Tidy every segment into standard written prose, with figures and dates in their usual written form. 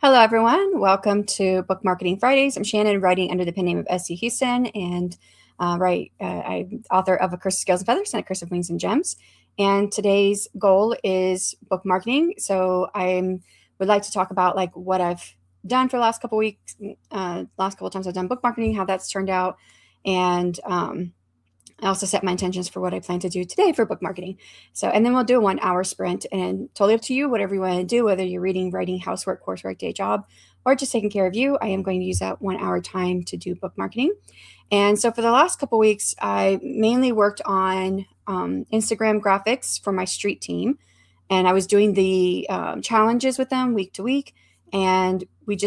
Hello, everyone. Welcome to Book Marketing Fridays. I'm Shannon, writing under the pen name of S.C. Huston, and I'm author of A Curse of Scales and Feathers and A Curse of Wings and Gems. And today's goal is book marketing. So I would like to talk about what I've done for the last couple weeks, last couple of times I've done book marketing, how that's turned out, and I also set my intentions for what I plan to do today for book marketing. And then we'll do a 1 hour sprint, and totally up to you, whatever you want to do, whether you're reading, writing, housework, coursework, day job, or just taking care of you. I am going to use that 1 hour time to do book marketing. And so for the last couple weeks, I mainly worked on Instagram graphics for my street team. And I was doing the challenges with them week to week. And we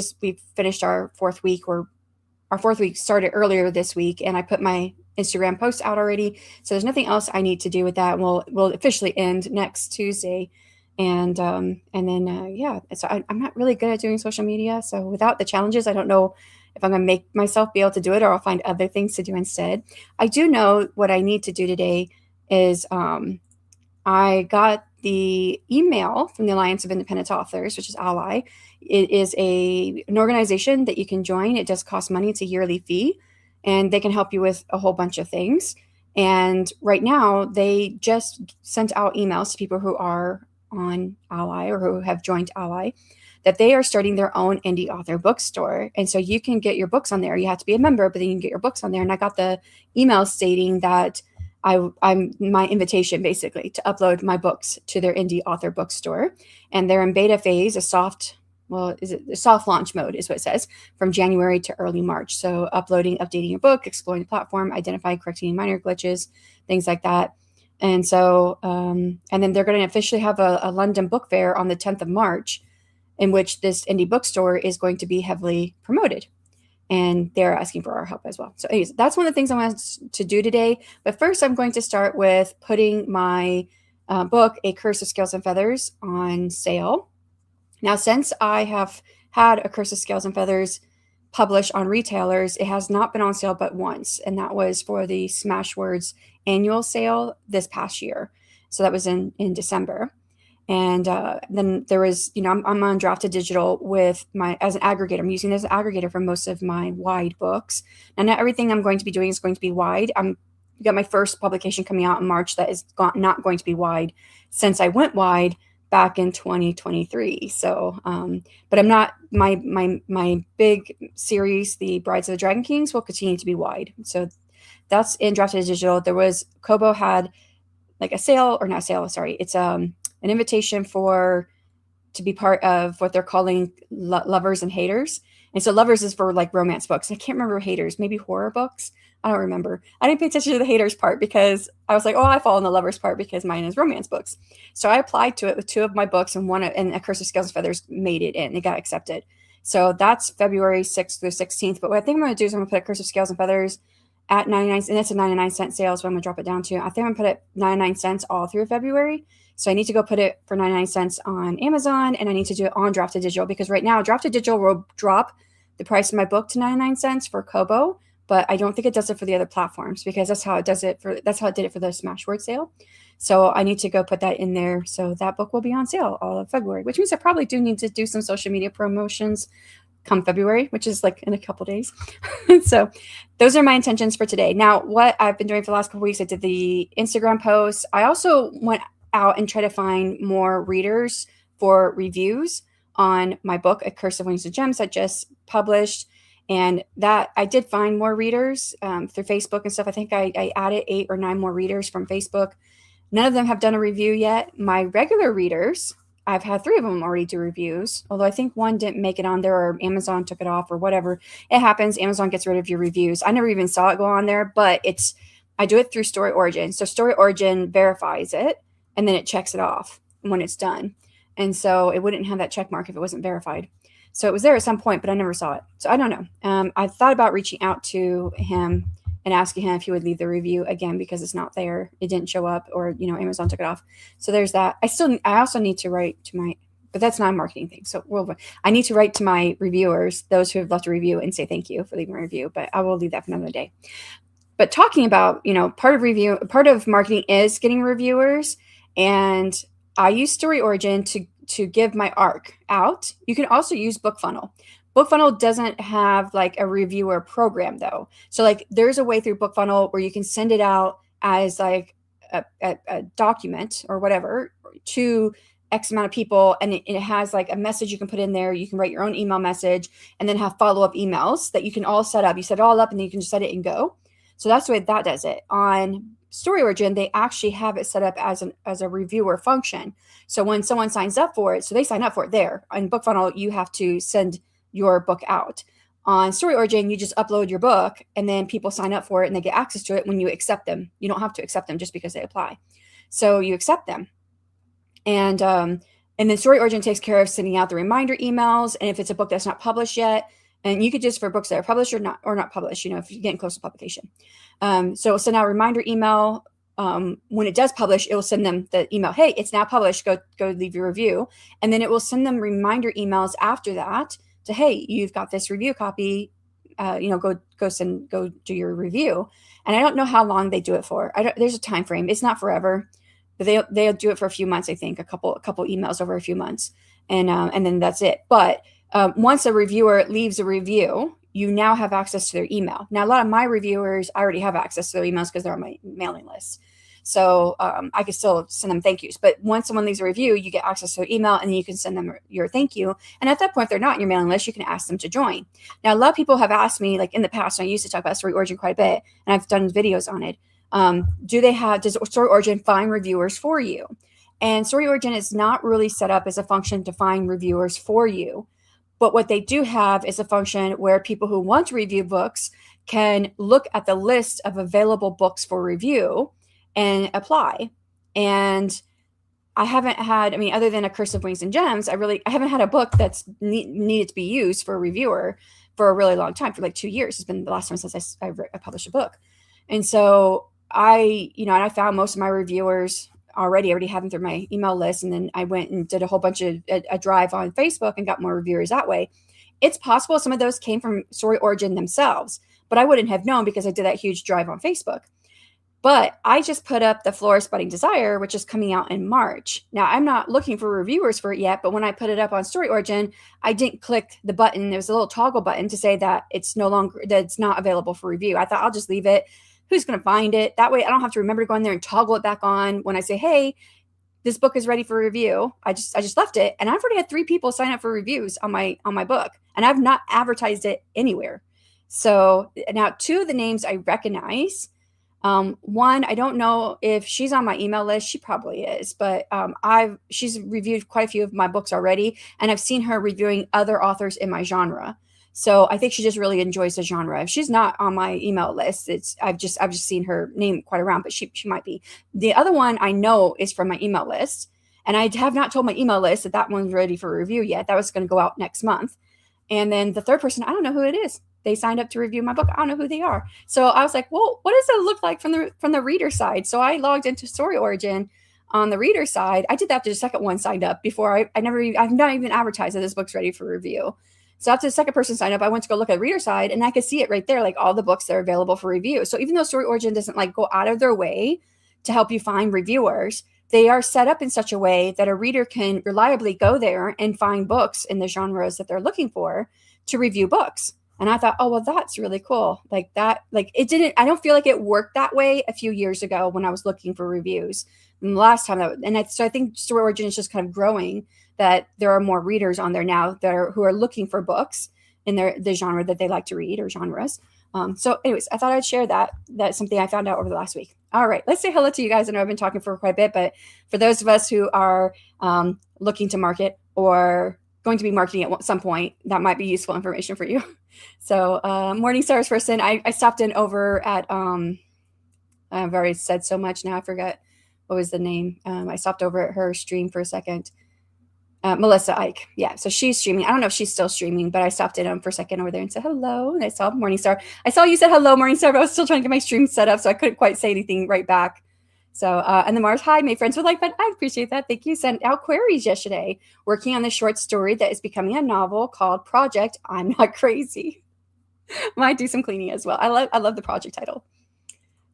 finished our fourth week, or our fourth week started earlier this week, and I put my Instagram posts out already. So there's nothing else I need to do with that. We'll officially end next Tuesday. And then so I'm not really good at doing social media. So without the challenges, I don't know if I'm going to make myself be able to do it, or I'll find other things to do instead. I do know what I need to do today is I got the email from the Alliance of Independent Authors, which is Ally. It is an organization that you can join. It does cost money. It's a yearly fee, and they can help you with a whole bunch of things. And right now, they just sent out emails to people who are on Ally or who have joined Ally that they are starting their own indie author bookstore. And so you can get your books on there. You have to be a member, but then you can get your books on there. And I got the email stating that I'm my invitation basically to upload my books to their indie author bookstore. And they're in beta phase, a soft launch mode is what it says, from January to early March. So uploading, updating your book, exploring the platform, identifying, correcting minor glitches, things like that. And so, and then they're going to officially have a London book fair on the 10th of March, in which this indie bookstore is going to be heavily promoted. And they're asking for our help as well. So anyways, that's one of the things I want to do today. But first, I'm going to start with putting my book, A Curse of Scales and Feathers, on sale. Now, since I have had A Curse of Scales and Feathers published on retailers, it has not been on sale but once, and that was for the Smashwords annual sale this past year. So that was in December. And then there was, I'm on Drafted Digital as an aggregator. I'm using it as an aggregator for most of my wide books. Now, not everything I'm going to be doing is going to be wide. Got my first publication coming out in March that is not going to be wide, since I went wide back in 2023. So, but I'm not, my big series, the Brides of the Dragon Kings, will continue to be wide. So that's in Drafted Digital. Kobo had like a sale, or not sale, sorry. It's an invitation to be part of what they're calling Lovers and Haters. And so Lovers is for like romance books. I can't remember Haters, maybe horror books. I don't remember. I didn't pay attention to the Haters part because I was like, oh, I fall in the Lovers part because mine is romance books. So I applied to it with 2 of my books, and A Curse of Scales and Feathers made it in. It got accepted. So that's February 6th through 16th. But what I think I'm going to do is I'm going to put A Curse of Scales and Feathers at 99 cents, and it's a 99-cent sale, so I'm going to drop it down to, I think I'm going to put it 99 cents all through February. So I need to go put it for 99 cents on Amazon, and I need to do it on Drafted Digital, because right now Drafted Digital will drop the price of my book to 99 cents for Kobo, but I don't think it does it for the other platforms, because that's how it did it for the Smashword sale. So I need to go put that in there. So that book will be on sale all of February, which means I probably do need to do some social media promotions come February, which is like in a couple days. So those are my intentions for today. Now, what I've been doing for the last couple weeks, I did the Instagram posts. I also went out and tried to find more readers for reviews on my book, A Curse of Wings and Gems, that just published. And that I did find more readers through Facebook and stuff. I think I added 8 or 9 more readers from Facebook. None of them have done a review yet. My regular readers, I've had 3 of them already do reviews, although I think 1 didn't make it on there, or Amazon took it off, or whatever. It happens. Amazon gets rid of your reviews. I never even saw it go on there, but I do it through Story Origin. So Story Origin verifies it, and then it checks it off when it's done. And so it wouldn't have that check mark if it wasn't verified. So it was there at some point, but I never saw it. So I don't know. I thought about reaching out to him and asking him if he would leave the review again, because it's not there. It didn't show up, or, Amazon took it off. So there's that. I also need to write to but that's not a marketing thing. So I need to write to my reviewers, those who have left a review, and say thank you for leaving a review, but I will leave that for another day. But talking about, part of marketing is getting reviewers. And I use Story Origin to to give my ARC out, you can also use BookFunnel. BookFunnel doesn't have like a reviewer program though. So like there's a way through BookFunnel where you can send it out as like a document or whatever to X amount of people. And it has like a message you can put in there. You can write your own email message and then have follow-up emails that you can all set up. You set it all up and then you can just set it and go. So that's the way that does it. On StoryOrigin, they actually have it set up as a reviewer function. So when someone signs up for it, so they sign up for it there. On BookFunnel, you have to send your book out. On StoryOrigin, you just upload your book and then people sign up for it and they get access to it when you accept them. You don't have to accept them just because they apply. So you accept them. And then StoryOrigin takes care of sending out the reminder emails. And if it's a book that's not published yet, and you could just for books that are published or not published, you know, if you're getting close to publication. So it'll send out a reminder email. When it does publish, it will send them the email, hey, it's now published, go leave your review. And then it will send them reminder emails after that to, hey, you've got this review copy, go do your review. And I don't know how long they do it for. There's a time frame. It's not forever, but they'll do it for a few months, I think, a couple emails over a few months. And then that's it. But once a reviewer leaves a review, you now have access to their email. Now, a lot of my reviewers, I already have access to their emails because they're on my mailing list. So I can still send them thank yous. But once someone leaves a review, you get access to their email and then you can send them your thank you. And at that point, if they're not in your mailing list, you can ask them to join. Now, a lot of people have asked me, like in the past, and I used to talk about StoryOrigin quite a bit, and I've done videos on it. Does StoryOrigin find reviewers for you? And StoryOrigin is not really set up as a function to find reviewers for you. But what they do have is a function where people who want to review books can look at the list of available books for review and apply. And I haven't had, other than A Curse of Wings and Gems, I haven't had a book that's needed to be used for a reviewer for a really long time, for like 2 years. It's been the last time since I published a book. And so I found most of my reviewers already had them through my email list. And then I went and did a whole bunch of a drive on Facebook and got more reviewers that way. It's possible some of those came from StoryOrigin themselves, but I wouldn't have known because I did that huge drive on Facebook. But I just put up The Florist Budding Desire, which is coming out in March. Now, I'm not looking for reviewers for it yet, but when I put it up on StoryOrigin, I didn't click the button. There was a little toggle button to say that it's not available for review. I thought I'll just leave it. Who's going to find it? That way I don't have to remember to go in there and toggle it back on when I say, hey, this book is ready for review. I just left it. And I've already had 3 people sign up for reviews on my book, and I've not advertised it anywhere. So now 2 of the names I recognize. One, I don't know if she's on my email list. She probably is, but she's reviewed quite a few of my books already, and I've seen her reviewing other authors in my genre. So I think she just really enjoys the genre. If she's not on my email list, I've just seen her name quite around, but she might be. The other one I know is from my email list, and I have not told my email list that one's ready for review yet. That was going to go out next month. And then the third person, I don't know who it is. They signed up to review my book. I don't know who they are. So I was like, well, what does it look like from the reader side? So I logged into StoryOrigin on the reader side. I did that after the second one signed up. Before I've not even advertised that this book's ready for review. So after the second person signed up, I went to go look at the reader side, and I could see it right there, like all the books that are available for review. So even though StoryOrigin doesn't like go out of their way to help you find reviewers, they are set up in such a way that a reader can reliably go there and find books in the genres that they're looking for to review books. And I thought, oh, well, that's really cool. Like that, like it didn't, I don't feel like it worked that way a few years ago when I was looking for reviews. And the last time so I think StoryOrigin is just kind of growing, that there are more readers on there now who are looking for books in the genre that they like to read, or genres. So anyways, I thought I'd share that. That's something I found out over the last week. All right, let's say hello to you guys. I know I've been talking for quite a bit, but for those of us who are looking to market or going to be marketing at some point, that might be useful information for you. So Morning Stars person, I stopped in over at, I've already said so much now, I forgot what was the name. I stopped over at her stream for a second. Melissa Ike. Yeah. So she's streaming. I don't know if she's still streaming, but I stopped in for a second over there and said hello. And I saw Morningstar. I saw you said hello, Morningstar, but I was still trying to get my stream set up, so I couldn't quite say anything right back. So, and then Mars, hi, made friends with like, but I appreciate that. Thank you. Sent out queries yesterday, working on this short story that is becoming a novel called Project I'm Not Crazy. Might do some cleaning as well. I love the project title.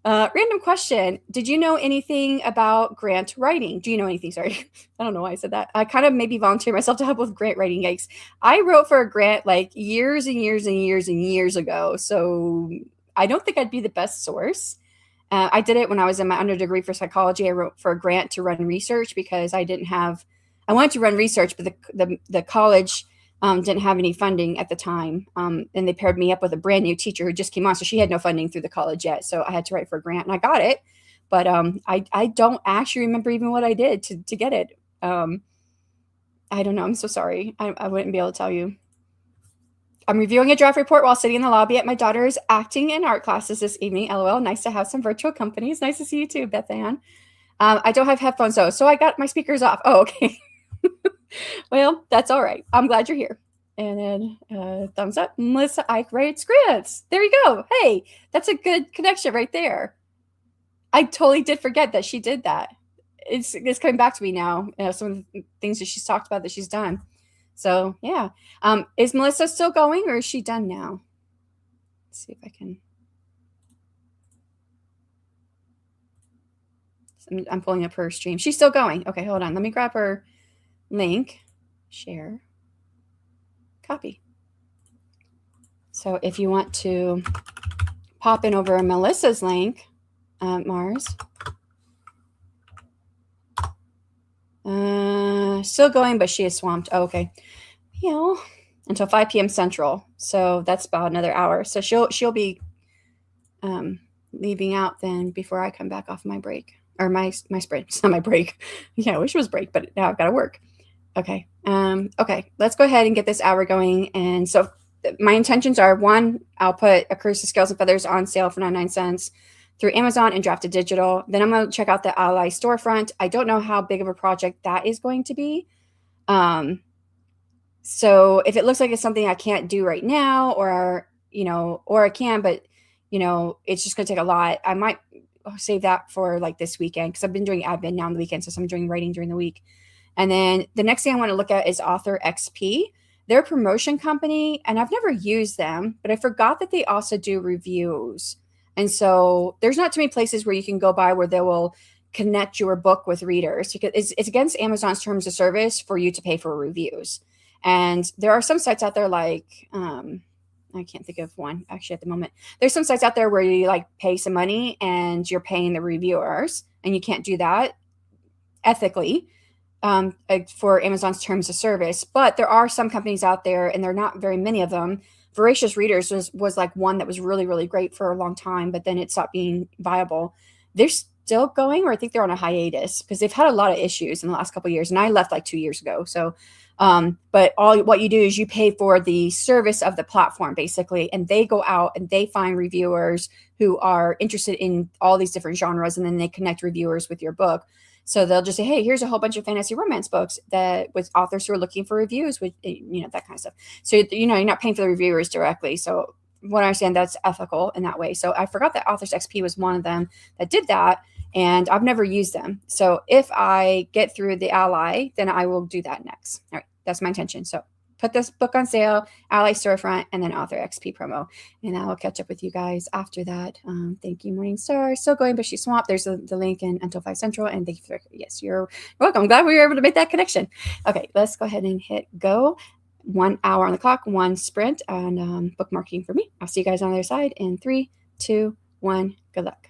Random question. Did you know anything about grant writing? Do you know anything? Sorry. I don't know why I said that. I kind of maybe volunteer myself to help with grant writing. Yikes. I wrote for a grant like years and years and years and years ago. So I don't think I'd be the best source. I did it when I was in my undergrad degree for psychology. I wrote for a grant to run research because I wanted to run research, but the college didn't have any funding at the time. And they paired me up with a brand new teacher who just came on. So she had no funding through the college yet. So I had to write for a grant and I got it. But I don't actually remember even what I did to get it. I don't know. I'm so sorry. I wouldn't be able to tell you. I'm reviewing a draft report while sitting in the lobby at my daughter's acting and art classes this evening. LOL. Nice to have some virtual company. It's nice to see you too, Beth Ann. I don't have headphones though, so I got my speakers off. Oh, okay. Well, that's all right. I'm glad you're here. And then thumbs up. Melissa Ike writes grants. There you go. Hey, that's a good connection right there. I totally did forget that she did that. It's coming back to me now. Some of the things that she's talked about that she's done. So yeah. Is Melissa still going or is she done now? Let's see if I can. I'm pulling up her stream. She's still going. Okay, hold on. Let me grab her link. Share. Copy. So if you want to pop in over Melissa's link, Mars. Still going, but she is swamped. Oh, okay. Until 5 p.m. Central. So that's about another hour. So she'll be leaving out then before I come back off my break. Or my sprint. It's not my break. Yeah, I wish it was break, but now I've got to work. Okay. Okay. Let's go ahead and get this hour going. And so my intentions are, one, I'll put A Curse of Scales and Feathers on sale for 99 cents through Amazon and Drafted Digital. Then I'm going to check out the Ally storefront. I don't know how big of a project that is going to be. So if it looks like it's something I can't do right now, or I can, but it's just going to take a lot, I might save that for like this weekend, because I've been doing admin now on the weekend, so I'm doing writing during the week. And then the next thing I want to look at is Author XP. They're a promotion company, and I've never used them, but I forgot that they also do reviews. And so there's not too many places where you can go by where they will connect your book with readers, because it's against Amazon's terms of service for you to pay for reviews. And there are some sites out there like, I can't think of one actually at the moment. There's some sites out there where you like pay some money and you're paying the reviewers, and you can't do that ethically for Amazon's terms of service. But there are some companies out there, and there are not very many of them. Voracious Readers was like one that was really, really great for a long time, but then it stopped being viable. They're still going, or I think they're on a hiatus because they've had a lot of issues in the last couple of years. And I left like 2 years ago. So, but what you do is you pay for the service of the platform basically, and they go out and they find reviewers who are interested in all these different genres, and then they connect reviewers with your book. So they'll just say, hey, here's a whole bunch of fantasy romance books that with authors who are looking for reviews, with that kind of stuff. So you're not paying for the reviewers directly. So what I understand, that's ethical in that way. So I forgot that Authors XP was one of them that did that, and I've never used them. So if I get through the Ally, then I will do that next. All right, that's my intention. So put this book on sale, Ally storefront, and then Author XP promo. And I'll catch up with you guys after that. Thank you, Morningstar. Still going, but she's swamped. There's the link in Until 5 Central. And thank you for, yes, you're welcome. I'm glad we were able to make that connection. Okay, let's go ahead and hit go. 1 hour on the clock, one sprint, and bookmarking for me. I'll see you guys on the other side in 3, 2, 1. Good luck.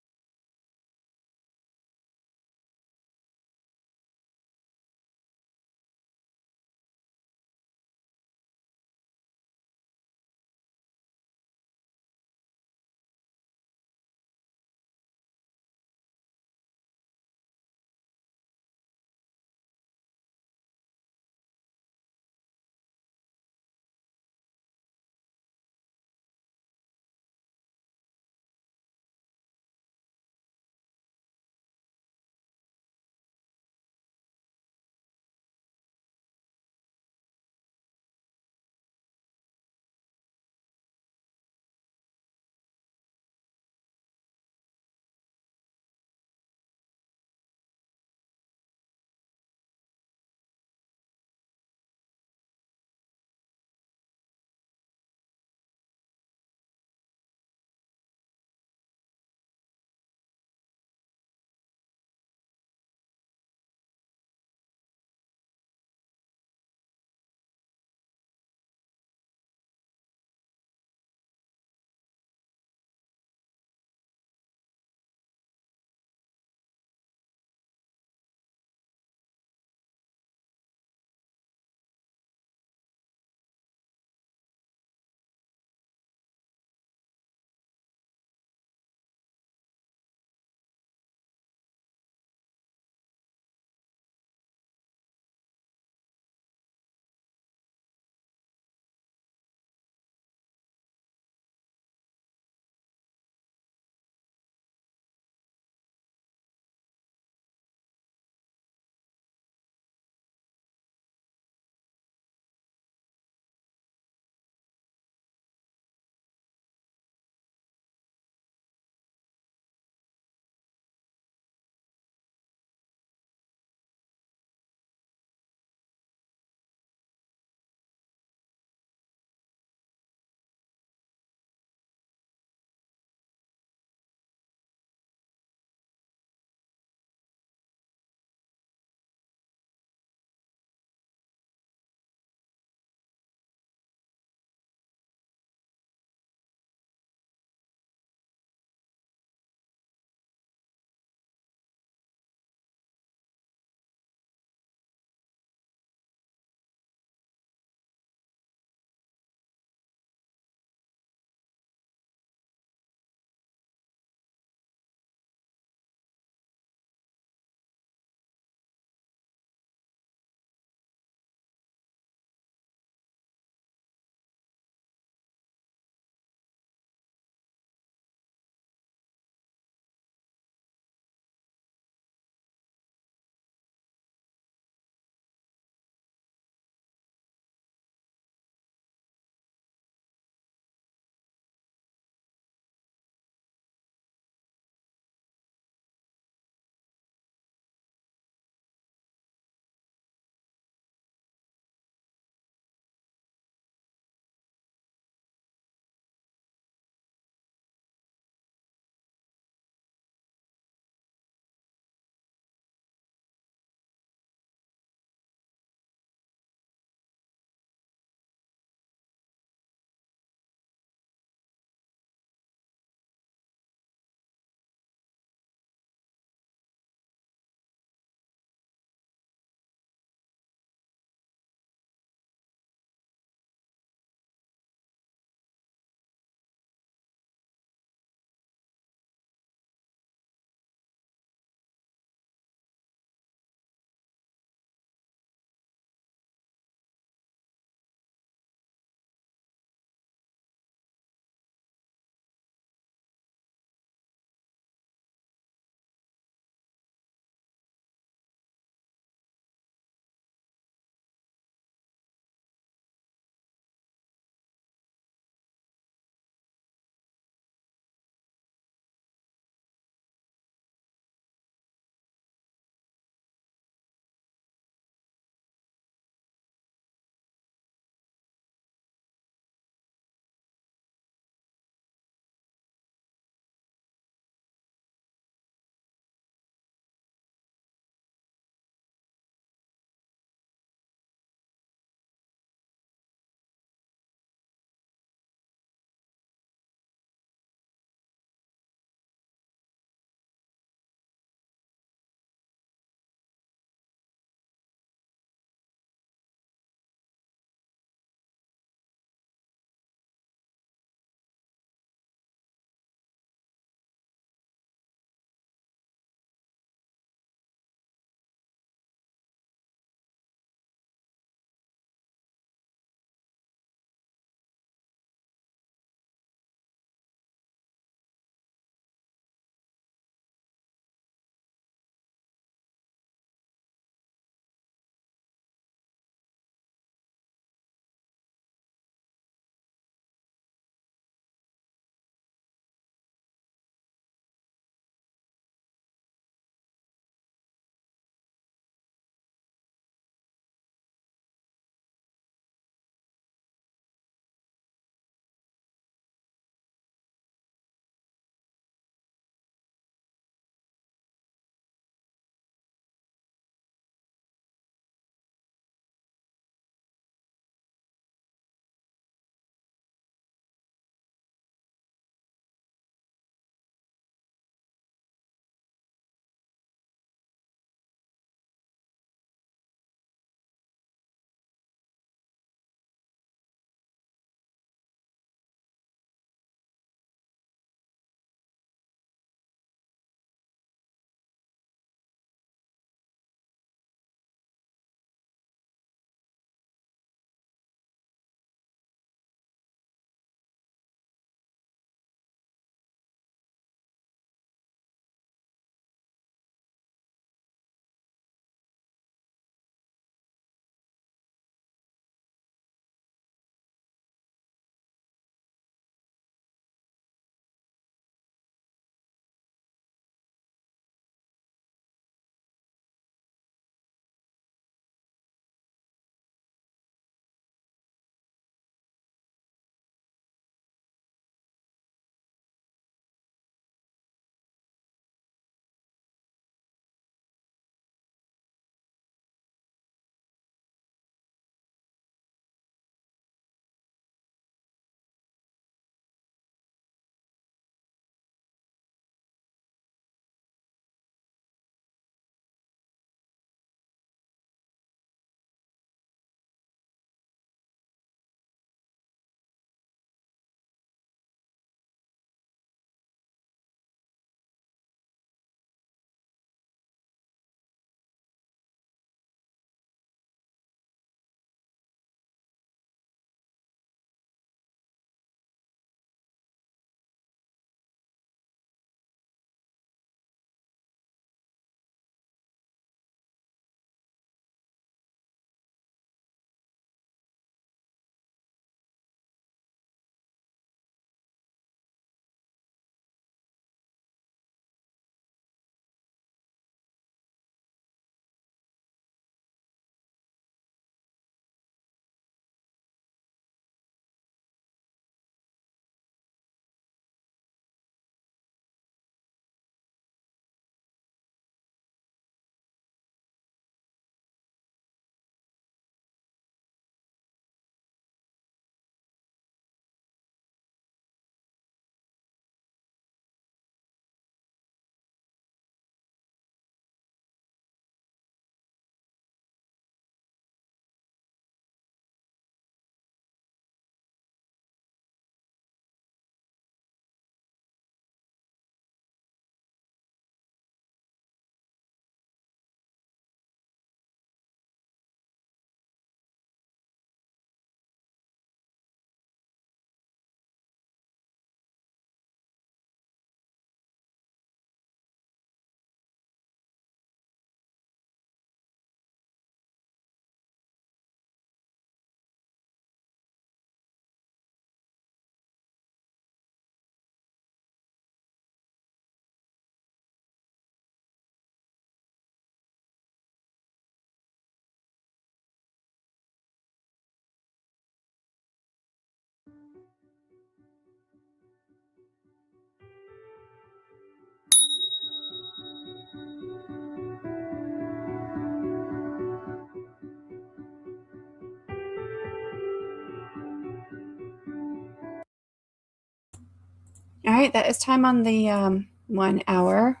right, that is time on the 1 hour.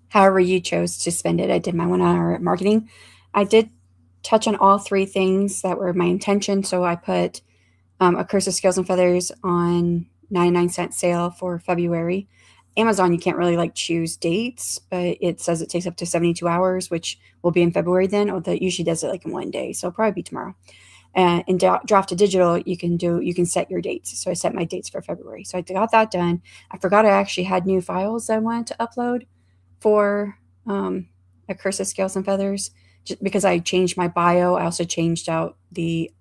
However you chose to spend it. I did my 1 hour at marketing. I did touch on all three things that were my intention. So I put A Curse of Scales and Feathers on 99-cent sale for February. Amazon, you can't really like choose dates, but it says it takes up to 72 hours, which will be in February then, or that usually does it like in 1 day. So it'll probably be tomorrow. In Draft to Digital, you can set your dates. So I set my dates for February. So I got that done. I forgot I actually had new files I wanted to upload for A Curse of Scales and Feathers, just because I changed my bio. I also changed out the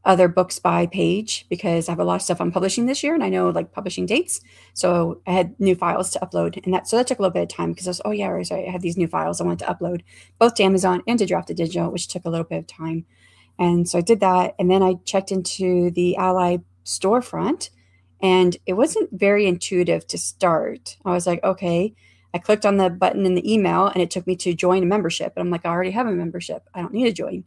other books by page because I have a lot of stuff I'm publishing this year and I know like publishing dates. So I had new files to upload, and that took a little bit of time because I was, oh yeah, I had these new files I wanted to upload both to Amazon and to Draft to Digital, which took a little bit of time. And so I did that. And then I checked into the Ally storefront, and it wasn't very intuitive to start. I was like, okay. I clicked on the button in the email and it took me to join a membership. And I'm like, I already have a membership. I don't need to join.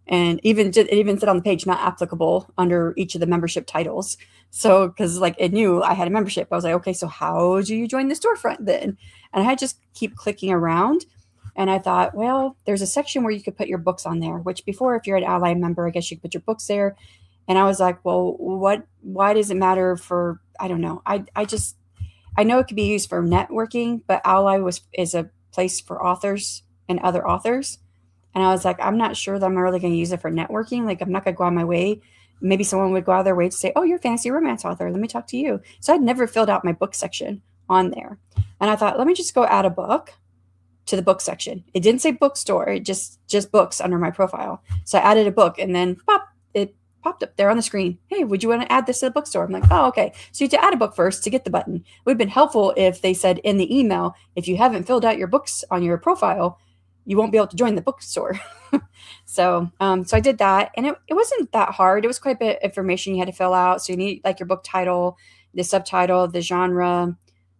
And it even said on the page, not applicable under each of the membership titles. So, because like it knew I had a membership, I was like, okay, so how do you join the storefront then? And I had to just keep clicking around. And I thought, well, there's a section where you could put your books on there, which before, if you're an Ally member, I guess you could put your books there. And I was like, well, why does it matter for, I don't know. I know it could be used for networking, but Ally is a place for authors and other authors. And I was like, I'm not sure that I'm really going to use it for networking. Like, I'm not going to go out of my way. Maybe someone would go out of their way to say, oh, you're a fantasy romance author. Let me talk to you. So I'd never filled out my book section on there. And I thought, let me just go add a book to the book section. It didn't say bookstore. It just books under my profile. So I added a book, and then pop, it popped up there on the screen. Hey, would you want to add this to the bookstore? I'm like, oh, okay. So you have to add a book first to get the button. It would have been helpful if they said in the email, if you haven't filled out your books on your profile, you won't be able to join the bookstore. So I did that, and it wasn't that hard. It was quite a bit of information you had to fill out. So you need like your book title, the subtitle, the genre,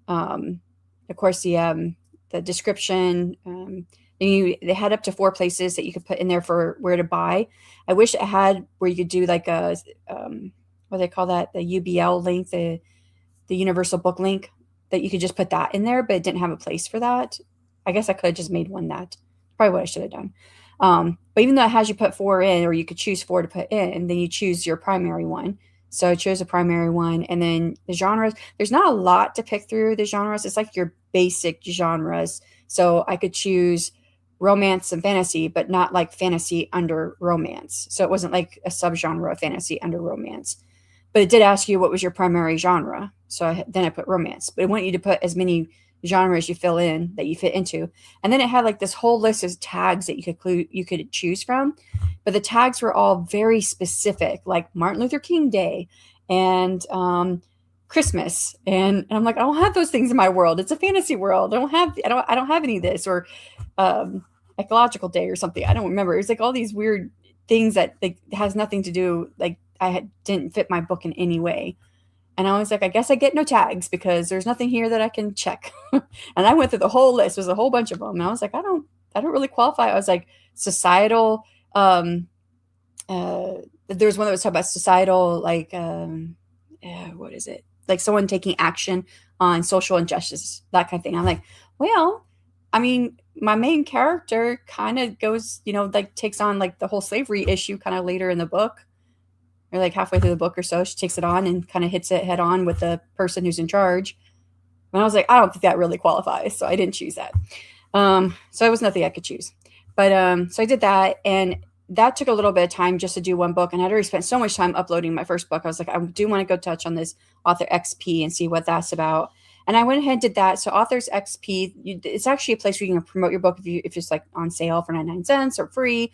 of course, the description. They had up to 4 places that you could put in there for where to buy. I wish it had where you could do like a what do they call that, the UBL link, the universal book link, that you could just put that in there, but it didn't have a place for that. I guess I could have just made one that. Probably what I should have done. But even though it has you put 4 in, or you could choose 4 to put in, then you choose your primary one. So I chose a primary one. And then the genres, there's not a lot to pick through the genres. It's like your basic genres. So I could choose romance and fantasy, but not like fantasy under romance. So it wasn't like a subgenre of fantasy under romance. But it did ask you what was your primary genre. So then I put romance. But it wanted you to put as many genres you fill in that you fit into. And then it had like this whole list of tags that you could choose from. But the tags were all very specific, like Martin Luther King Day and Christmas. And I'm like, I don't have those things in my world. It's a fantasy world. I don't have any of this, or ecological day or something. I don't remember. It's like all these weird things that like has nothing to do, like didn't fit my book in any way. And I was like, I guess I get no tags because there's nothing here that I can check. And I went through the whole list. There's a whole bunch of them. And I was like, I don't really qualify. I was like, societal. There was one that was talking about societal, like, what is it? Like someone taking action on social injustice, that kind of thing. I'm like, well, I mean, my main character kind of goes, like takes on like the whole slavery issue kind of later in the book. Or like halfway through the book or so, she takes it on and kind of hits it head on with the person who's in charge. And I was like, I don't think that really qualifies. So I didn't choose that. So it was nothing I could choose. But so I did that. And that took a little bit of time just to do one book. And I'd already spent so much time uploading my first book. I was like, I do want to go touch on this Author XP and see what that's about. And I went ahead and did that. So Authors XP, it's actually a place where you can promote your book if it's like on sale for 99 cents or free.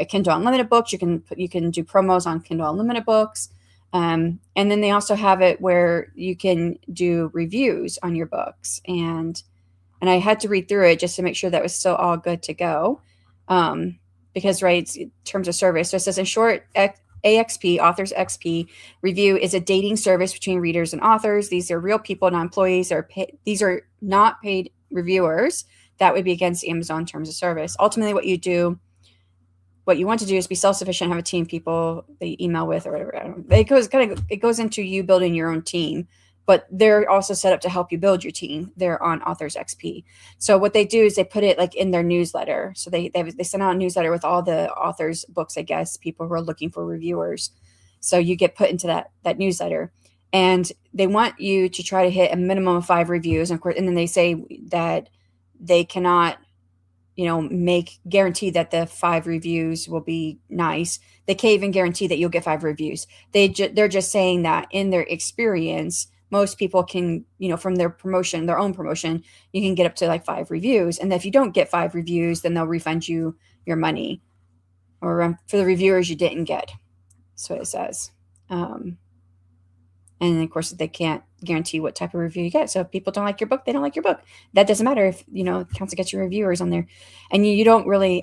Kindle Unlimited books, you can do promos on Kindle Unlimited books. And then they also have it where you can do reviews on your books. And I had to read through it just to make sure that was still all good to go. Because, right, it's in terms of service. So it says, in short, AXP, Authors XP review is a dating service between readers and authors. These are real people, not employees. These are not paid reviewers. That would be against Amazon terms of service. Ultimately, what you want to do is be self-sufficient, have a team of people that you email with or whatever. It goes into you building your own team. but they're also set up to help you build your team. They're on Authors XP. So what they do is they put it like in their newsletter. So they send out a newsletter with all the authors' books, I guess, people who are looking for reviewers. So you get put into that newsletter, and they want you to try to hit a minimum of 5 reviews. And of course, and then they say that they cannot, make guarantee that the 5 reviews will be nice. They can't even guarantee that you'll get 5 reviews. They're just saying that in their experience, most people can, from their own promotion, you can get up to like 5 reviews. And if you don't get 5 reviews, then they'll refund you your money, or for the reviewers you didn't get. That's what it says. And of course, they can't guarantee what type of review you get. So if people don't like your book, they don't like your book. That doesn't matter if, it counts against your reviewers on there. And you don't really,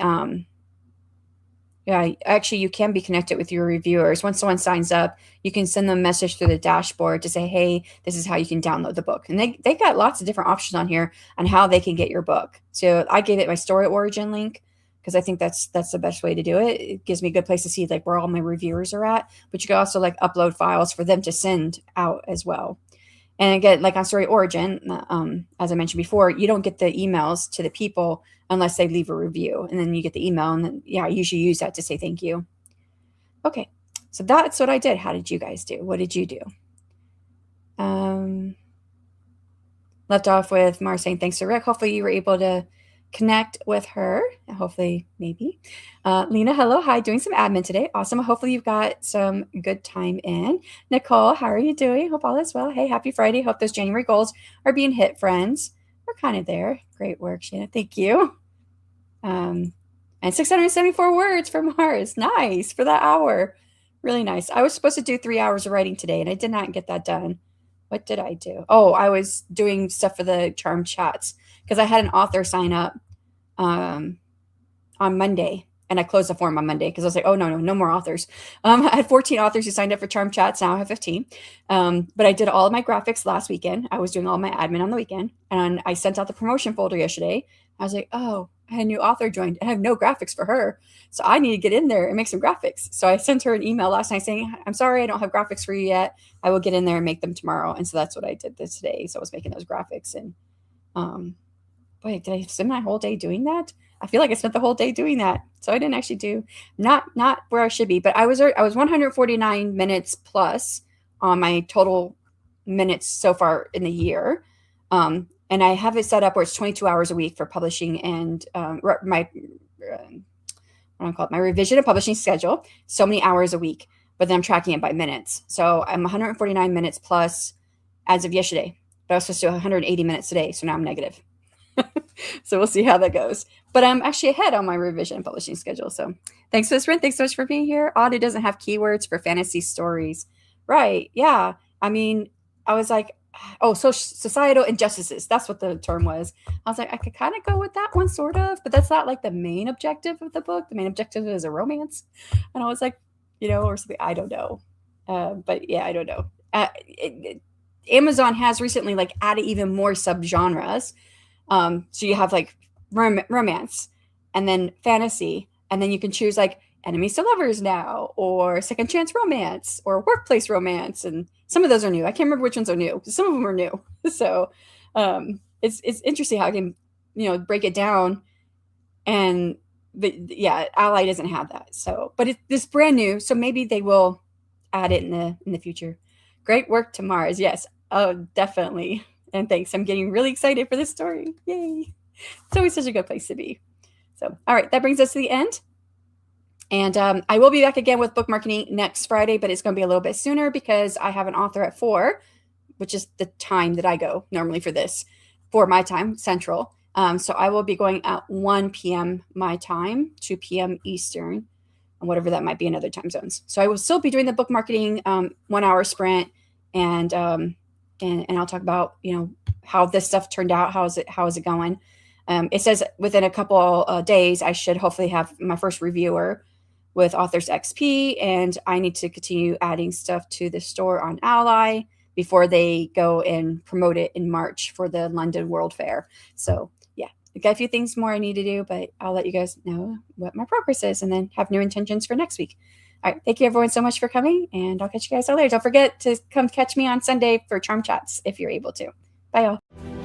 actually, you can be connected with your reviewers. Once someone signs up, you can send them a message through the dashboard to say, hey, this is how you can download the book. And they got lots of different options on here on how they can get your book. So I gave it my story origin link, because I think that's the best way to do it. It gives me a good place to see like where all my reviewers are at, but you can also like upload files for them to send out as well. And again, like on Story Origin, as I mentioned before, you don't get the emails to the people unless they leave a review, and then you get the email, and then I usually use that to say thank you. Okay, so that's what I did. How did you guys do? What did you do? Left off with Mara saying thanks to Rick. Hopefully you were able to connect with her. Hopefully, maybe. Lena, hello. Hi. Doing some admin today. Awesome. Hopefully you've got some good time in. Nicole, how are you doing? Hope all is well. Hey, happy Friday. Hope those January goals are being hit, friends. We're kind of there. Great work, Shannon. Thank you. And 674 words from Mars. Nice for that hour. Really nice. I was supposed to do 3 hours of writing today, and I did not get that done. What did I do? Oh, I was doing stuff for the Charm Chats, because I had an author sign up on Monday, and I closed the form on Monday because I was like, oh, no more authors. I had 14 authors who signed up for Charm Chats. Now I have 15. But I did all of my graphics last weekend. I was doing all my admin on the weekend, and I sent out the promotion folder yesterday. I was like, oh, I had a new author joined. I have no graphics for her. So I need to get in there and make some graphics. So I sent her an email last night saying, I'm sorry, I don't have graphics for you yet. I will get in there and make them tomorrow. And so that's what I did this today. So I was making those graphics. And boy, did I spend my whole day doing that? I feel like I spent the whole day doing that. So I didn't actually do, not where I should be, but I was 149 minutes plus on my total minutes so far in the year. And I have it set up where it's 22 hours a week for publishing and my revision and publishing schedule, so many hours a week, but then I'm tracking it by minutes. So I'm 149 minutes plus as of yesterday, but I was supposed to do 180 minutes today. So now I'm negative. So we'll see how that goes. But I'm actually ahead on my revision and publishing schedule. So thanks for this, Rin. Thanks so much for being here. Odd, doesn't have keywords for fantasy stories. Right. Yeah. I mean, I was like, oh, societal injustices. That's what the term was. I was like, I could kind of go with that one, sort of, but that's not like the main objective of the book. The main objective is a romance. And I was like, or something. I don't know. But yeah, I don't know. Amazon has recently like added even more subgenres. So you have like romance, and then fantasy, and then you can choose like enemies to lovers now, or second chance romance, or workplace romance, and some of those are new. I can't remember which ones are new. Some of them are new. So it's interesting how I can break it down, and Ally doesn't have that. So, but it's brand new, so maybe they will add it in the future. Great work to Mars. Yes. Oh, definitely. And thanks. I'm getting really excited for this story. Yay. It's always such a good place to be. So, all right. That brings us to the end. And I will be back again with book marketing next Friday, but it's going to be a little bit sooner because I have an author at 4, which is the time that I go normally for this, for my time, Central. So I will be going at 1 p.m. my time, 2 p.m. Eastern, and whatever that might be in other time zones. So I will still be doing the book marketing 1 hour sprint, and I'll talk about, how this stuff turned out. How is it going? It says within a couple days, I should hopefully have my first reviewer with Authors XP, and I need to continue adding stuff to the store on Ally before they go and promote it in March for the London World Fair. So yeah, I got a few things more I need to do, but I'll let you guys know what my progress is and then have new intentions for next week. All right. Thank you, everyone, so much for coming, and I'll catch you guys all later. Don't forget to come catch me on Sunday for Charm Chats if you're able to. Bye, y'all.